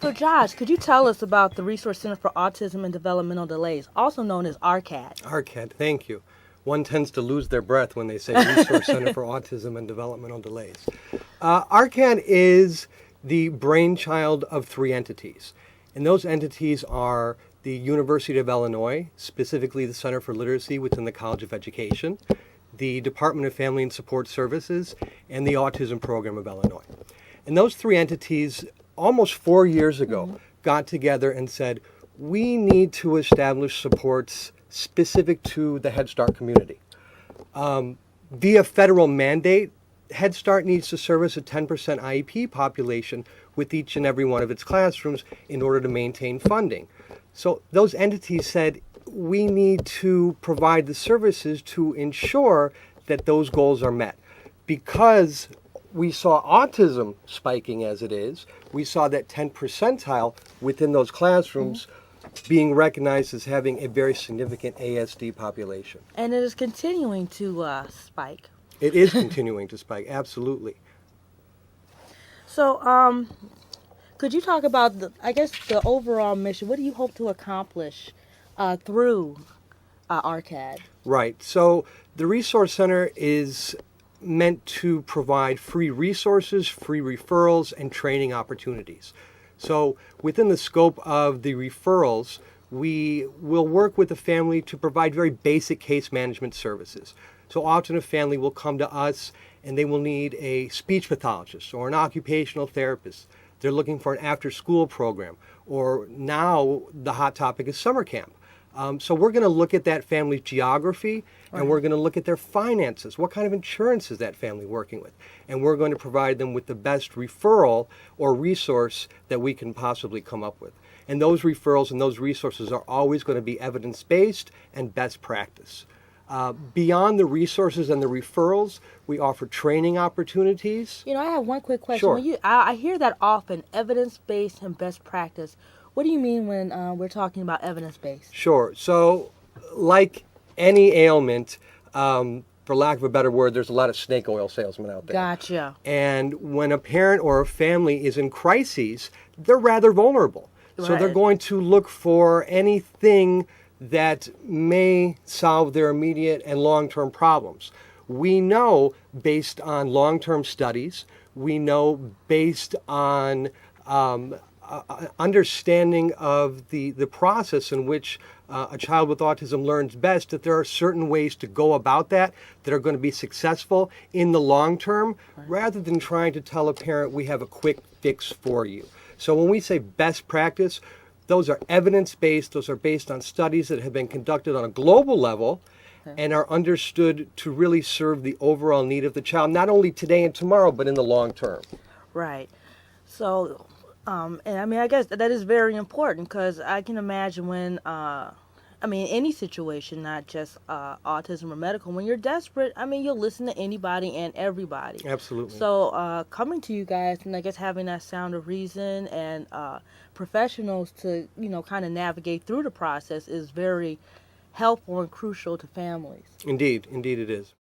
So Josh, could you tell us about the Resource Center for Autism and Developmental Delays, also known as RCADD? RCADD, thank you. One tends to lose their breath when they say Resource Center for Autism and Developmental Delays. RCADD is the brainchild of three entities, and those entities are the University of Illinois, specifically the Center for Literacy within the College of Education, the Department of Family and Support Services, and the Autism Program of Illinois. And those three entities, almost 4 years ago, got together and said, we need to establish supports specific to the Head Start community. Via federal mandate, Head Start needs to service a 10% IEP population with each and every one of its classrooms in order to maintain funding. So those entities said, we need to provide the services to ensure that those goals are met. Because we saw autism spiking as it is, we saw that 10 percentile within those classrooms being recognized as having a very significant ASD population. And it is continuing to spike. It is continuing to spike, absolutely. So, could you talk about, the overall mission? What do you hope to accomplish through RCADD? Right. So the Resource Center is meant to provide free resources, free referrals, and training opportunities. So within the scope of the referrals, we will work with the family to provide very basic case management services. So often a family will come to us and they will need a speech pathologist or an occupational therapist. They're looking for an after-school program, or now the hot topic is summer camp. So we're going to look at that family's geography, and we're going to look at their finances. What kind of insurance is that family working with? And we're going to provide them with the best referral or resource that we can possibly come up with. And those referrals and those resources are always going to be evidence-based and best practice. Beyond the resources and the referrals, we offer training opportunities. I have one quick question. Sure. I hear that often, evidence-based and best practice. What do you mean when we're talking about evidence-based? Sure. So, like any ailment, for lack of a better word, there's a lot of snake oil salesmen out there. Gotcha. And when a parent or a family is in crises, they're rather vulnerable. Right. So they're going to look for anything that may solve their immediate and long-term problems. We know, based on long-term studies, we know based on understanding of the process in which a child with autism learns best, that there are certain ways to go about that are going to be successful in the long term, rather than trying to tell a parent we have a quick fix for you. So when we say best practice, those are evidence-based, those are based on studies that have been conducted on a global level and are understood to really serve the overall need of the child, not only today and tomorrow, but in the long term. Right. So, and I guess that is very important, because I can imagine when, any situation, not just autism or medical, when you're desperate, you'll listen to anybody and everybody. Absolutely. So coming to you guys and I guess having that sound of reason and professionals to, kind of navigate through the process is very helpful and crucial to families. Indeed it is.